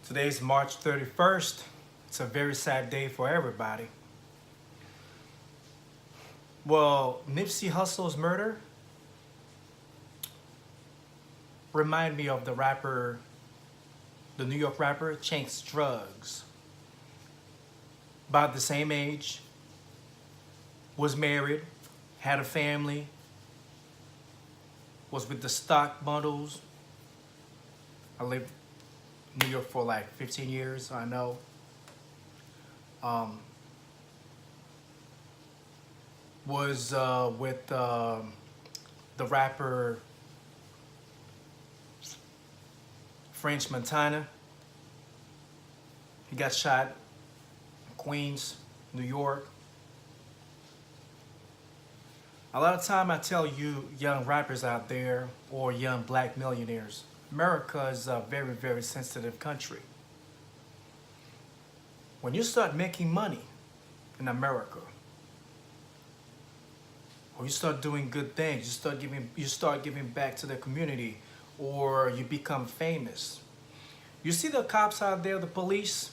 Today's March 31st. It's a very sad day for everybody. Well, Nipsey Hussle's murder remind me of the New York rapper Chinx Drugs. About the same age, was married, had a family, was with the stock bundles. I lived in New York for like 15 years, I know. Was with the rapper French Montana. He got shot in Queens, New York. A lot of time I tell you young rappers out there or young black millionaires, America is a very, very sensitive country. When you start making money in America, or you start doing good things, you start giving back to the community, or you become famous. You see the cops out there, the police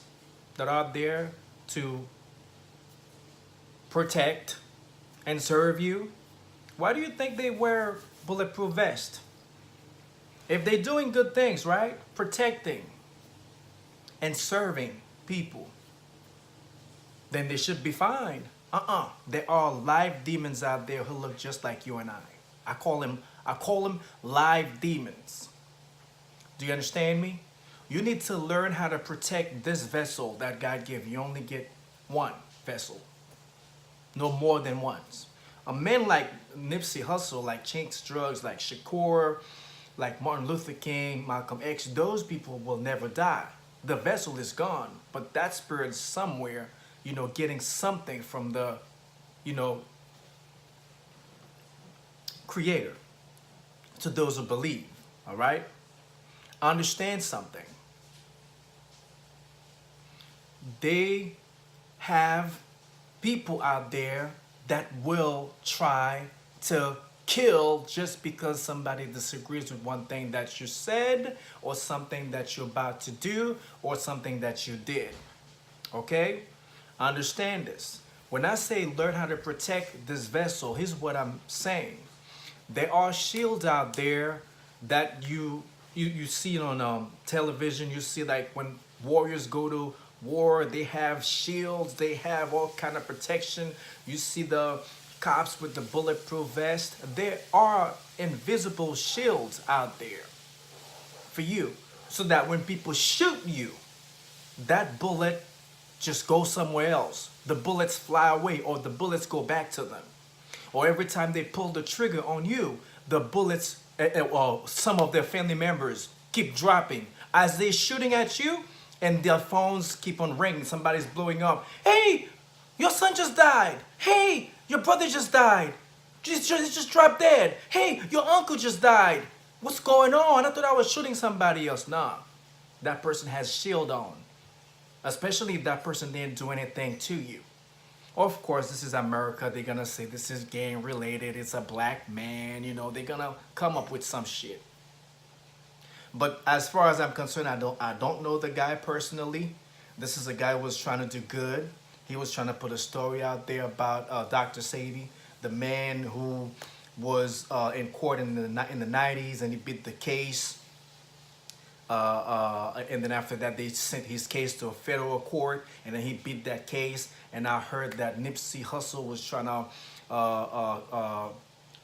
that are there to protect and serve you. Why do you think they wear bulletproof vests? If they're doing good things, right? Protecting and serving people, then they should be fine. There are live demons out there who look just like you and I. I call them live demons. Do you understand me? You need to learn how to protect this vessel that God gave you. You only get one vessel. No more than once. A man like Nipsey Hussle, like Chinx Drugs, like Shakur, like Martin Luther King, Malcolm X, those people will never die. The vessel is gone, but that spirit is somewhere, getting something from the, Creator. To those who believe, all right? Understand something. They have people out there that will try to kill just because somebody disagrees with one thing that you said or something that you're about to do or something that you did. Okay? Understand this. When I say learn how to protect this vessel, here's what I'm saying. There are shields out there that you see on television. You see, like, when warriors go to war, they have shields, they have all kind of protection. You see the cops with the bulletproof vest. There are invisible shields out there for you, so that when people shoot you, that bullet just goes somewhere else. The bullets fly away, or the bullets go back to them. Or every time they pull the trigger on you, the bullets, some of their family members keep dropping as they're shooting at you, and their phones keep on ringing. Somebody's blowing up. Hey, your son just died. Hey, your brother just died. Just dropped dead. Hey, your uncle just died. What's going on? I thought I was shooting somebody else. Nah, that person has shield on. Especially if that person didn't do anything to you. Of course, this is America. They're gonna say this is gang related. It's a black man. They're gonna come up with some shit. But as far as I'm concerned, I don't know the guy personally. This is a guy who was trying to do good. He was trying to put a story out there about Dr. Sadie, the man who was in court in the 90s, and he beat the case. And then after that, they sent his case to a federal court, and then he beat that case. And I heard that Nipsey Hussle was trying to,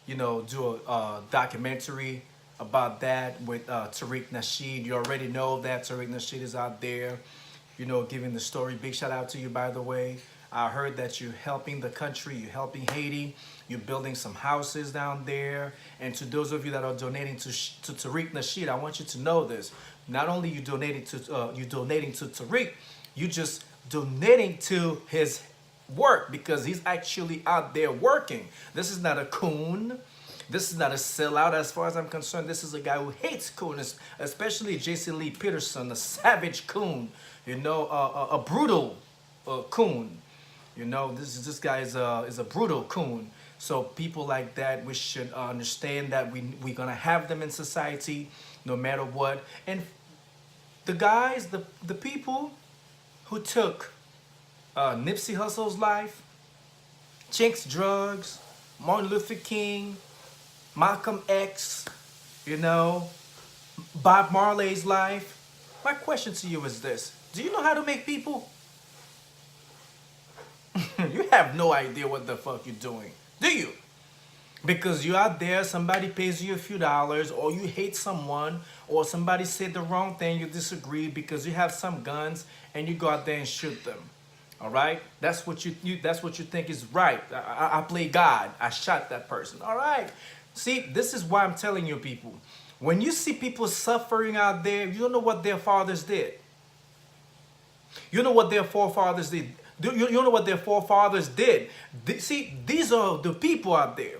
do a documentary about that with Tariq Nasheed. You already know that Tariq Nasheed is out there, giving the story. Big shout out to you, by the way. I heard that you're helping the country, you're helping Haiti, you're building some houses down there. And to those of you that are donating to Tariq Nasheed, I want you to know this. Not only you donating to Tariq, you just donating to his work, because he's actually out there working. This is not a coon. This is not a sellout. As far as I'm concerned, this is a guy who hates coons, especially J.C. Lee Peterson, a savage coon, a brutal coon. This guy is a brutal coon. So people like that, we should understand that we're gonna have them in society, no matter what. And The guys, the people who took Nipsey Hussle's life, Chinx drugs, Martin Luther King, Malcolm X, you know, Bob Marley's life. My question to you is this: do you know how to make people? You have no idea what the fuck you're doing, do you? Because you're out there, somebody pays you a few dollars, or you hate someone, or somebody said the wrong thing, you disagree because you have some guns and you go out there and shoot them. All right, that's what that's what you think is right. I play God. I shot that person. All right. See, this is why I'm telling you, people. When you see people suffering out there, you don't know what their fathers did. You know what their forefathers did. You know what their forefathers did. See, these are the people out there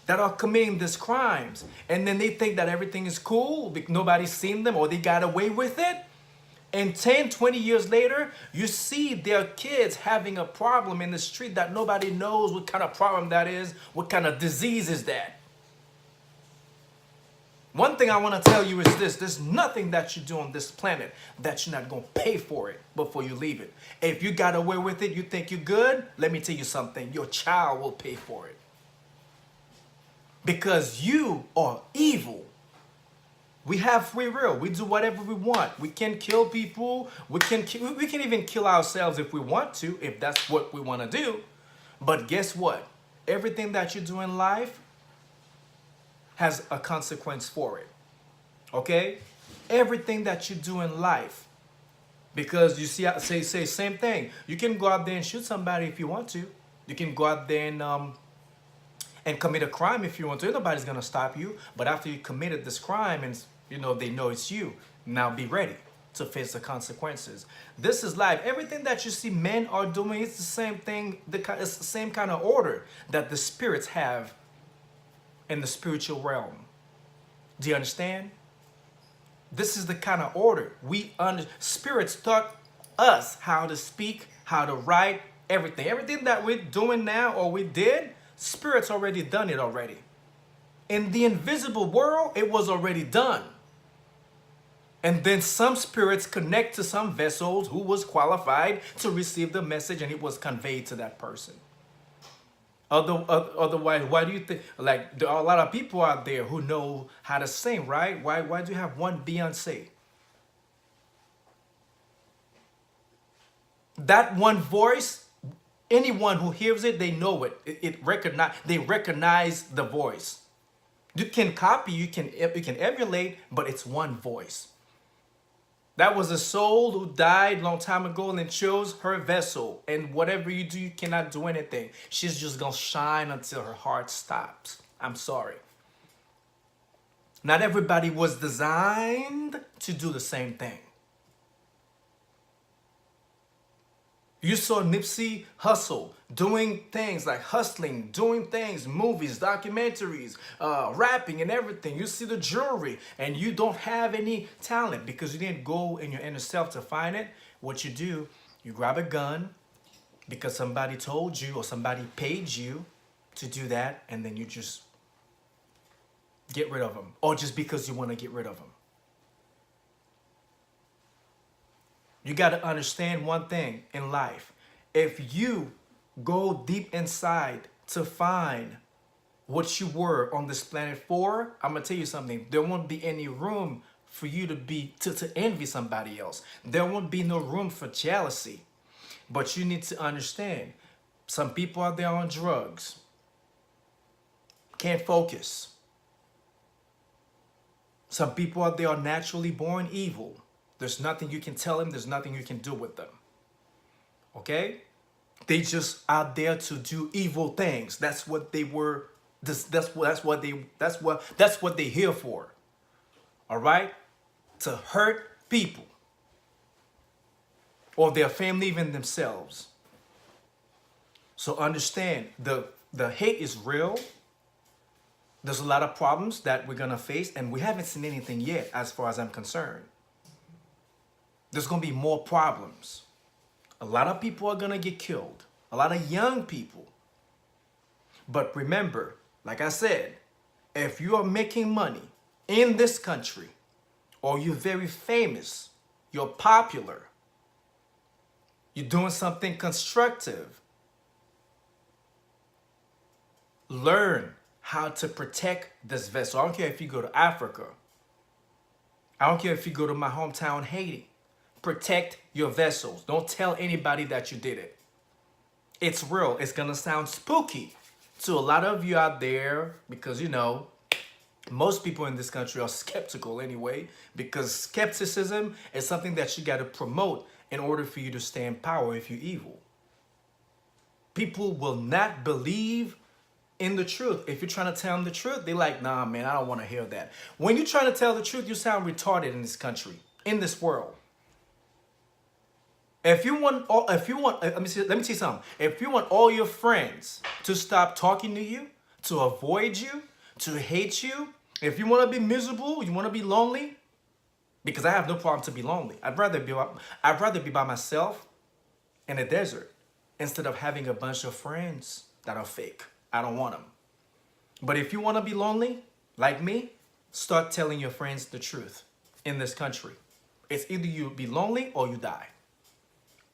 that are committing these crimes, and then they think that everything is cool, nobody's seen them, or they got away with it. And 10, 20 years later, you see their kids having a problem in the street that nobody knows what kind of problem that is, what kind of disease is that. One thing I want to tell you is this: there's nothing that you do on this planet that you're not going to pay for it before you leave it. If you got away with it, you think you're good, let me tell you something: your child will pay for it. Because you are evil. We have free will. We do whatever we want. We can kill people. We can even kill ourselves if we want to, if that's what we want to do. But guess what? Everything that you do in life has a consequence for it. Okay? Everything that you do in life. Because you see, say same thing. You can go out there and shoot somebody if you want to. You can go out there and commit a crime if you want to. Nobody's gonna stop you. But after you committed this crime and they know it's you, now be ready to face the consequences. This is life. Everything that you see men are doing, it's the same thing. It's the same kind of order that the spirits have in the spiritual realm. Do you understand? This is the kind of order spirits taught us how to speak, how to write, everything. Everything that we're doing now or we did, spirits already done it already. In the invisible world, it was already done. And then some spirits connect to some vessels who was qualified to receive the message, and it was conveyed to that person. Otherwise, why do you think, like, there are a lot of people out there who know how to sing, right? Why do you have one Beyonce? That one voice, anyone who hears it, they know it. They recognize the voice. You can copy, you can emulate, but it's one voice. That was a soul who died a long time ago and then chose her vessel. And whatever you do, you cannot do anything. She's just going to shine until her heart stops. I'm sorry. Not everybody was designed to do the same thing. You saw Nipsey Hussle doing things like hustling, doing things, movies, documentaries, rapping and everything. You see the jewelry and you don't have any talent because you didn't go in your inner self to find it. What you do, you grab a gun because somebody told you or somebody paid you to do that, and then you just get rid of them, or just because you want to get rid of them. You got to understand one thing in life. If you go deep inside to find what you were on this planet for, I'm going to tell you something. There won't be any room for you to envy somebody else. There won't be no room for jealousy. But you need to understand, some people out there on drugs can't focus. Some people out there are naturally born evil. There's nothing you can tell them. There's nothing you can do with them. Okay? They just out there to do evil things. That's what they were. That's what they're here for. All right? To hurt people or their family, even themselves. So understand, the hate is real. There's a lot of problems that we're gonna face, and we haven't seen anything yet, as far as I'm concerned. There's going to be more problems. A lot of people are going to get killed. A lot of young people. But remember, like I said, if you are making money in this country, or you're very famous, You're popular. You're doing something constructive. Learn how to protect this vessel. I don't care if you go to Africa. I don't care if you go to my hometown, Haiti. Protect your vessels. Don't tell anybody that you did it. It's real. It's going to sound spooky to a lot of you out there because, you know, most people in this country are skeptical anyway, because skepticism is something that you got to promote in order for you to stay in power if you're evil. People will not believe in the truth. If you're trying to tell them the truth, they're like, nah, man, I don't want to hear that. When you're trying to tell the truth, you sound retarded in this country, in this world. Let me tell you something. If you want all your friends to stop talking to you, to avoid you, to hate you, if you want to be miserable, you want to be lonely, because I have no problem to be lonely. I'd rather be by myself in a desert instead of having a bunch of friends that are fake. I don't want them. But if you want to be lonely, like me, start telling your friends the truth in this country. It's either you be lonely or you die.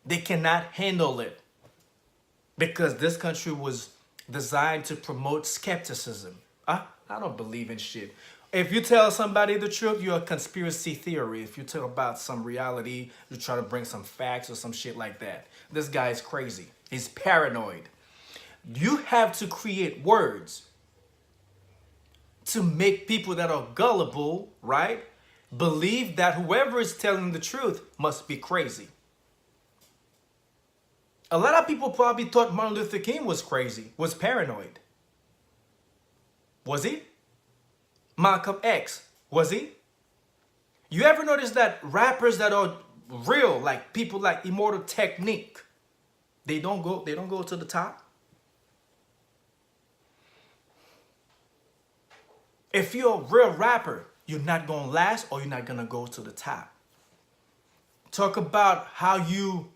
They cannot handle it because this country was designed to promote skepticism. I don't believe in shit. If you tell somebody the truth, you're a conspiracy theory. If you talk about some reality, you try to bring some facts or some shit like that. This guy is crazy. He's paranoid. You have to create words to make people that are gullible, right, believe that whoever is telling the truth must be crazy. A lot of people probably thought Martin Luther King was crazy, was paranoid. Was he? Malcolm X, was he? You ever notice that rappers that are real, like people like Immortal Technique, they don't go to the top? If you're a real rapper, you're not gonna last or you're not gonna go to the top. Talk about how you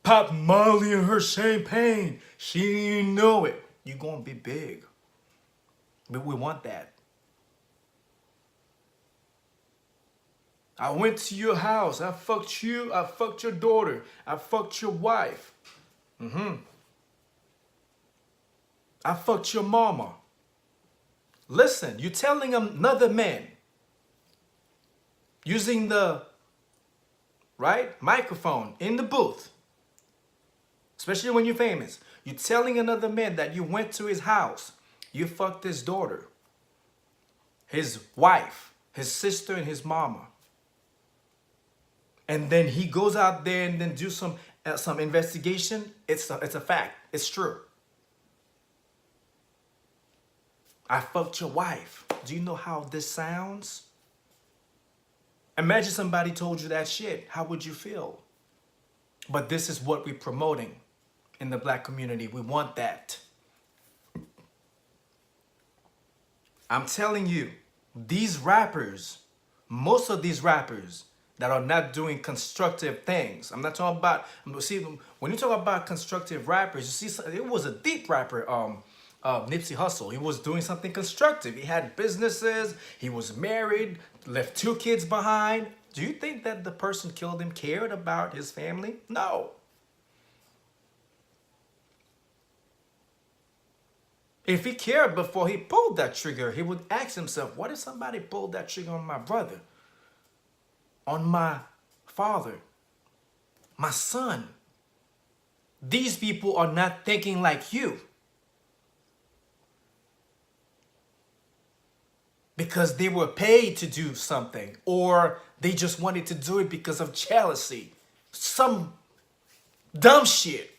pop Molly in her champagne. She didn't know it. You're gonna be big. But we want that. I went to your house. I fucked you. I fucked your daughter. I fucked your wife. I fucked your mama. Listen, you're telling another man using the microphone in the booth, especially when you're famous. You're telling another man that you went to his house. You fucked his daughter, his wife, his sister, and his mama. And then he goes out there and then do some investigation. It's a fact. It's true. I fucked your wife. Do you know how this sounds? Imagine somebody told you that shit. How would you feel? But this is what we're promoting in the black community. We want that. I'm telling you, these rappers, most of these rappers that are not doing constructive things. I'm not talking about, see, when you talk about constructive rappers, you see, it was a deep rapper, Nipsey Hussle. He was doing something constructive. He had businesses, he was married, left 2 kids behind. Do you think that the person killed him cared about his family? No. If he cared before he pulled that trigger, he would ask himself, what if somebody pulled that trigger on my brother, on my father, my son? These people are not thinking like you. Because they were paid to do something, or they just wanted to do it because of jealousy. Some dumb shit.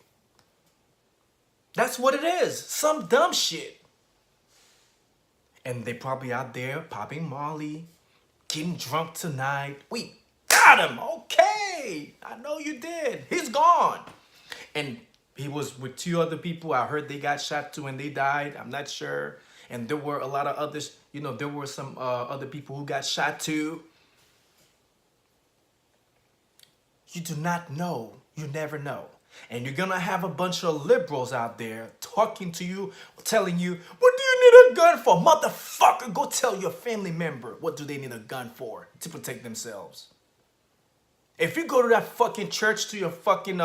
That's what it is. Some dumb shit. And they probably out there popping Molly, getting drunk tonight. We got him. Okay. I know you did. He's gone. And he was with 2 other people. I heard they got shot too and they died. I'm not sure. And there were a lot of others. You know, there were some other people who got shot too. You do not know. You never know. And you're going to have a bunch of liberals out there talking to you, telling you, what do you need a gun for? Motherfucker, go tell your family member what do they need a gun for to protect themselves. If you go to that fucking church to your fucking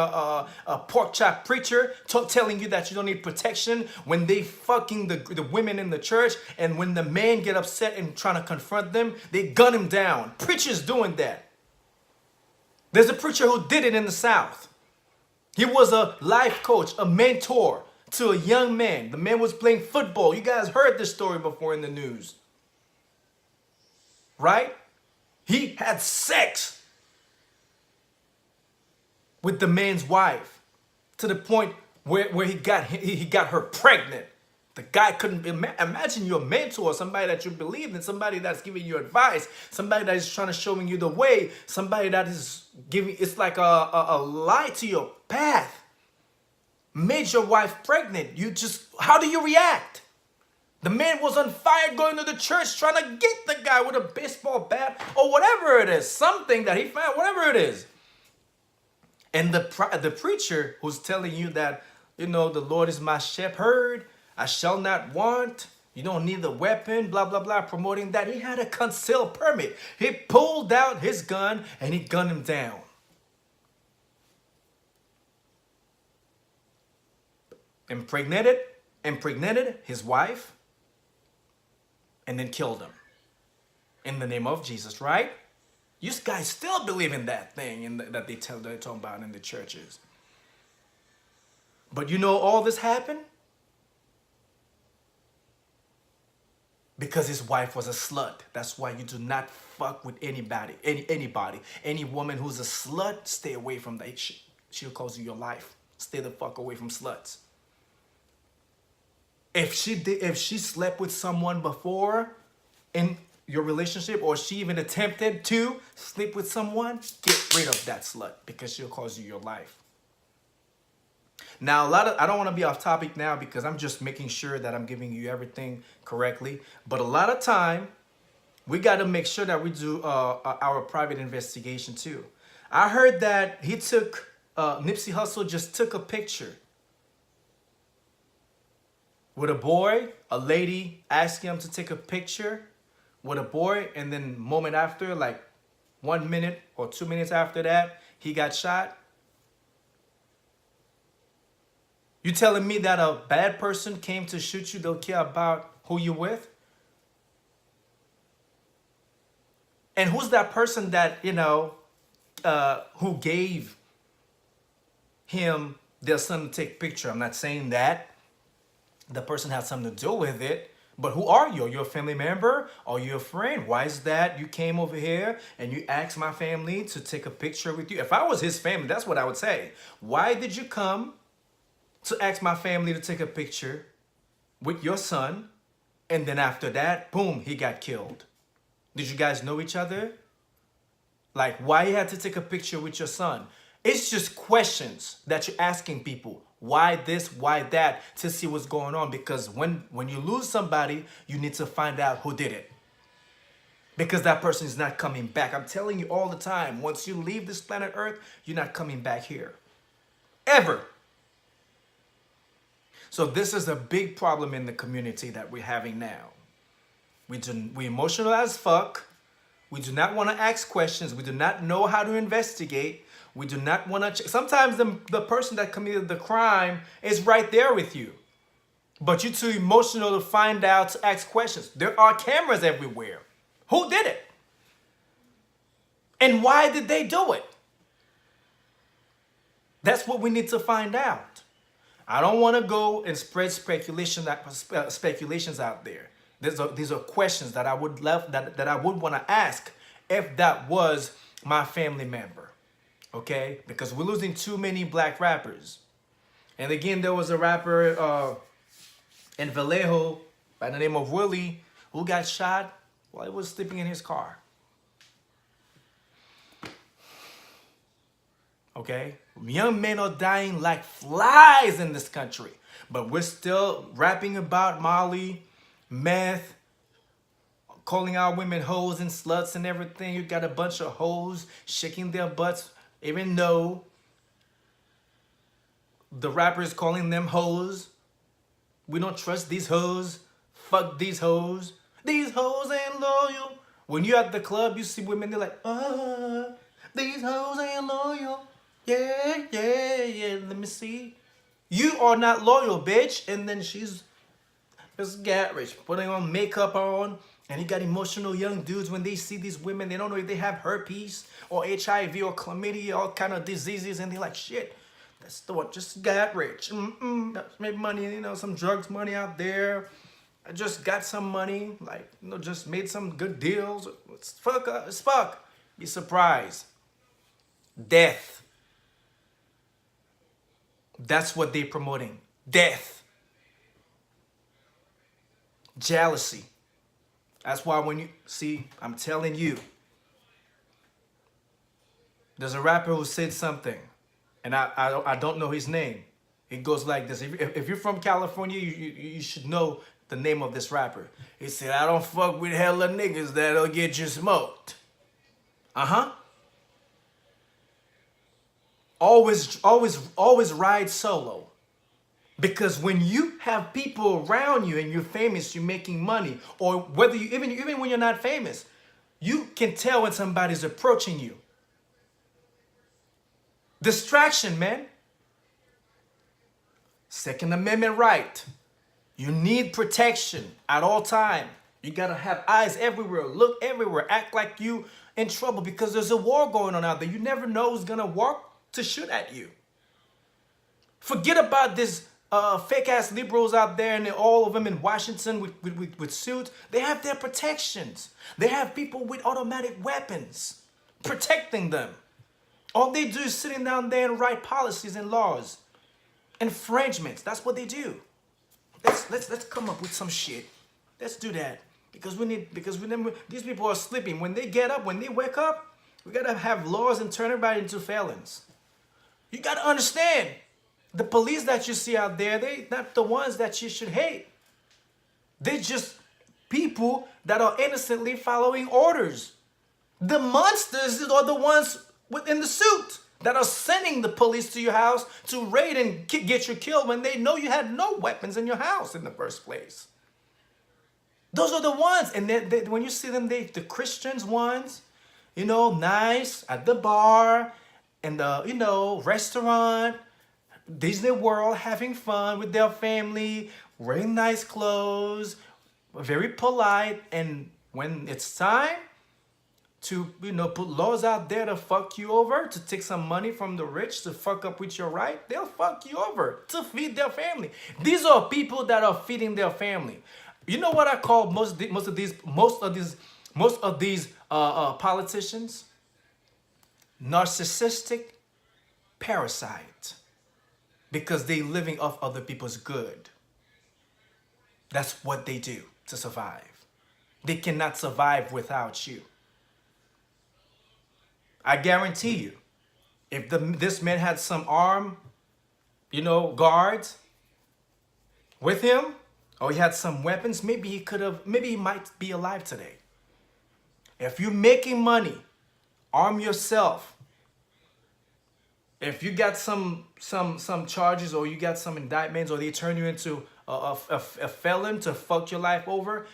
pork chop preacher telling you that you don't need protection when they fucking the women in the church, and when the men get upset and trying to confront them, they gun him down. Preachers doing that. There's a preacher who did it in the South. He was a life coach, a mentor to a young man. The man was playing football. You guys heard this story before in the news. Right? He had sex with the man's wife to the point where he got her pregnant. The guy couldn't imagine you're a mentor, somebody that you believe in, somebody that's giving you advice, somebody that is trying to showing you the way, somebody that is giving, it's like a light to your path. Made your wife pregnant. You just, how do you react? The man was on fire going to the church trying to get the guy with a baseball bat or whatever it is, something that he found, whatever it is. And the preacher who's telling you that, you know, the Lord is my shepherd, I shall not want, you don't need the weapon, blah, blah, blah, promoting that. He had a concealed permit. He pulled out his gun and he gunned him down. Impregnated his wife and then killed him in the name of Jesus, right? You guys still believe in that thing that they're talking about in the churches. But you know all this happened? Because his wife was a slut. That's why you do not fuck with anybody. Any woman who's a slut, stay away from that. She'll cause you your life. Stay the fuck away from sluts. If she slept with someone before in your relationship, or she even attempted to sleep with someone, get rid of that slut, because she'll cause you your life. Now, I don't want to be off topic now because I'm just making sure that I'm giving you everything correctly. But a lot of time, we got to make sure that we do our private investigation too. I heard that Nipsey Hussle just took a picture with a boy. A lady asked him to take a picture with a boy, and then moment after, like 1 minute or 2 minutes after that, he got shot. You telling me that a bad person came to shoot you, don't care about who you're with? And who's that person that, you know, who gave him their son to take a picture? I'm not saying that the person has something to do with it. But who are you? Are you a family member? Are you a friend? Why is that you came over here and you asked my family to take a picture with you? If I was his family, that's what I would say. Why did you come to ask my family to take a picture with your son, and then after that, boom, he got killed? Did you guys know each other? Like, why you had to take a picture with your son? It's just questions that you're asking people. Why this, why that, to see what's going on. Because when you lose somebody, you need to find out who did it. Because that person is not coming back. I'm telling you all the time, once you leave this planet Earth, you're not coming back here. Ever. So this is a big problem in the community that we're having now. We emotional as fuck. We do not want to ask questions. We do not know how to investigate. We do not want to. Sometimes the person that committed the crime is right there with you, but you're too emotional to find out, to ask questions. There are cameras everywhere. Who did it? And why did they do it? That's what we need to find out. I don't want to go and spread speculations out there. These are questions that I would love that I would want to ask if that was my family member. Okay? Because we're losing too many black rappers. And again, there was a rapper in Vallejo by the name of Willie who got shot while he was sleeping in his car. Okay? Young men are dying like flies in this country. But we're still rapping about Molly, meth, calling our women hoes and sluts and everything. You got a bunch of hoes shaking their butts, even though the rapper is calling them hoes. We don't trust these hoes. Fuck these hoes. These hoes ain't loyal. When you're at the club, you see women, they're like, These hoes ain't loyal. Yeah, yeah, yeah. Let me see. You are not loyal, bitch. And then she's just got rich, putting on makeup on. And you got emotional young dudes when they see these women, they don't know if they have herpes or HIV or chlamydia, all kind of diseases, and they're like, shit, that's the one just got rich. Just made money, some drugs money out there. I just got some money, like, just made some good deals. It's fuck. Be surprised. Death. That's what they're promoting. Death. Jealousy. That's why when you see, I'm telling you, there's a rapper who said something, and I don't know his name. It goes like this. If you're from California, you should know the name of this rapper. He said, I don't fuck with hella niggas that'll get you smoked. Uh-huh. Always ride solo. Because when you have people around you and you're famous, you're making money, or whether you even when you're not famous, you can tell when somebody's approaching you. Distraction, man. Second Amendment right. You need protection at all time. You gotta have eyes everywhere, look everywhere, act like you in trouble because there's a war going on out there. You never know who's gonna walk to shoot at you. Forget about this fake ass liberals out there and all of them in Washington with suits. They have their protections. They have people with automatic weapons protecting them. All they do is sitting down there and write policies and laws. Infringements. That's what they do. Let's come up with some shit. Let's do that. Because these people are sleeping. When they get up, when they wake up, we gotta have laws and turn everybody into felons. You gotta understand. The police that you see out there, they're not the ones that you should hate. They're just people that are innocently following orders. The monsters are the ones within the suit that are sending the police to your house to raid and get you killed when they know you had no weapons in your house in the first place. Those are the ones. And when you see them, the Christians ones, nice at the bar and the, restaurant, Disney World, having fun with their family, wearing nice clothes, very polite. And when it's time to, put laws out there to fuck you over, to take some money from the rich, to fuck up with your right, they'll fuck you over to feed their family. These are people that are feeding their family. You know what I call most of these politicians? Narcissistic parasite. Because they living off other people's good. That's what they do to survive. They cannot survive without you. I guarantee you, if this man had some armed, guards with him, or he had some weapons, maybe he might be alive today. If you're making money, arm yourself. If you got some charges or you got some indictments or they turn you into a felon to fuck your life over,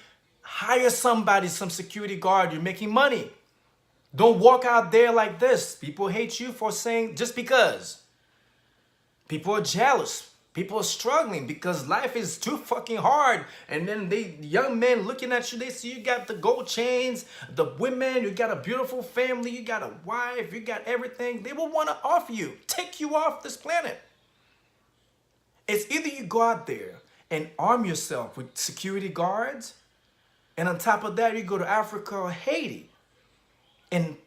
hire somebody, some security guard. You're making money. Don't walk out there like this. People hate you for saying just because. People are jealous. People are struggling because life is too fucking hard. And then young men looking at you, they see you got the gold chains, the women, you got a beautiful family, you got a wife, you got everything. They will want to off you, take you off this planet. It's either you go out there and arm yourself with security guards, and on top of that, you go to Africa or Haiti and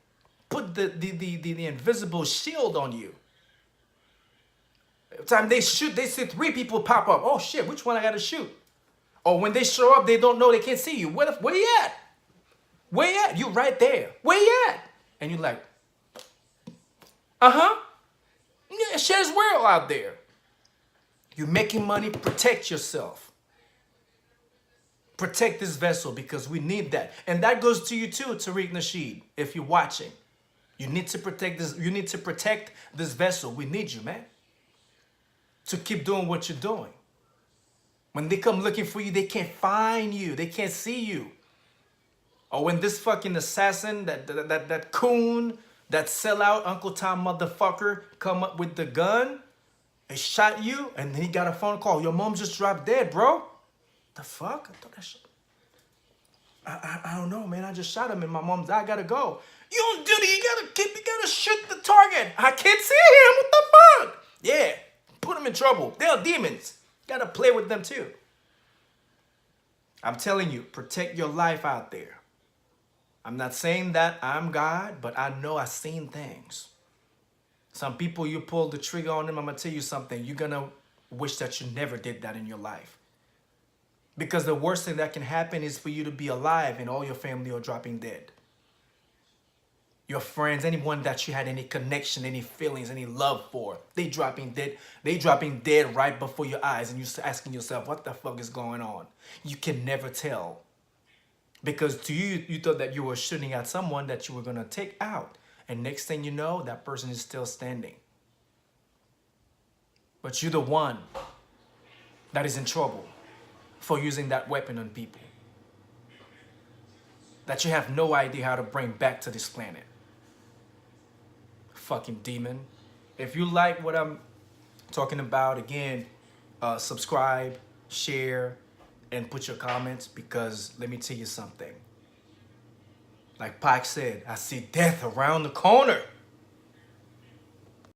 put the invisible shield on you. Every time they shoot, they see 3 people pop up. Oh shit, which one I gotta shoot? Or when they show up, they don't know, they can't see you. Where you at? Where you at? You right there. Where you at? And you're like, yeah, shit is real out there. You're making money, protect yourself. Protect this vessel because we need that. And that goes to you too, Tariq Nasheed, if you're watching. You need to protect this. You need to protect this vessel. We need you, man, to keep doing what you're doing. When they come looking for you, they can't find you. They can't see you. Or when this fucking assassin, that coon, That sellout Uncle Tom motherfucker come up with the gun and shot you, and then he got a phone call. Your mom just dropped dead, bro. The fuck? I thought that shit. I don't know, man. I just shot him and my mom's. I gotta go. You don't do that. You gotta shoot the target. I can't see him. What the fuck? Yeah, put him in trouble. They're demons. Gotta play with them too. I'm telling you, protect your life out there. I'm not saying that I'm God, but I know I've seen things. Some people, you pull the trigger on them, I'm gonna tell you something. You're gonna wish that you never did that in your life. Because the worst thing that can happen is for you to be alive and all your family are dropping dead. Your friends, anyone that you had any connection, any feelings, any love for, they dropping dead. They dropping dead right before your eyes, and you're asking yourself, what the fuck is going on? You can never tell. Because to you, you thought that you were shooting at someone that you were gonna take out. And next thing you know, that person is still standing. But you're the one that is in trouble for using that weapon on people that you have no idea how to bring back to this planet. Fucking demon. If you like what I'm talking about, again, subscribe, share, and put your comments, because let me tell you something. Like Pac said, I see death around the corner.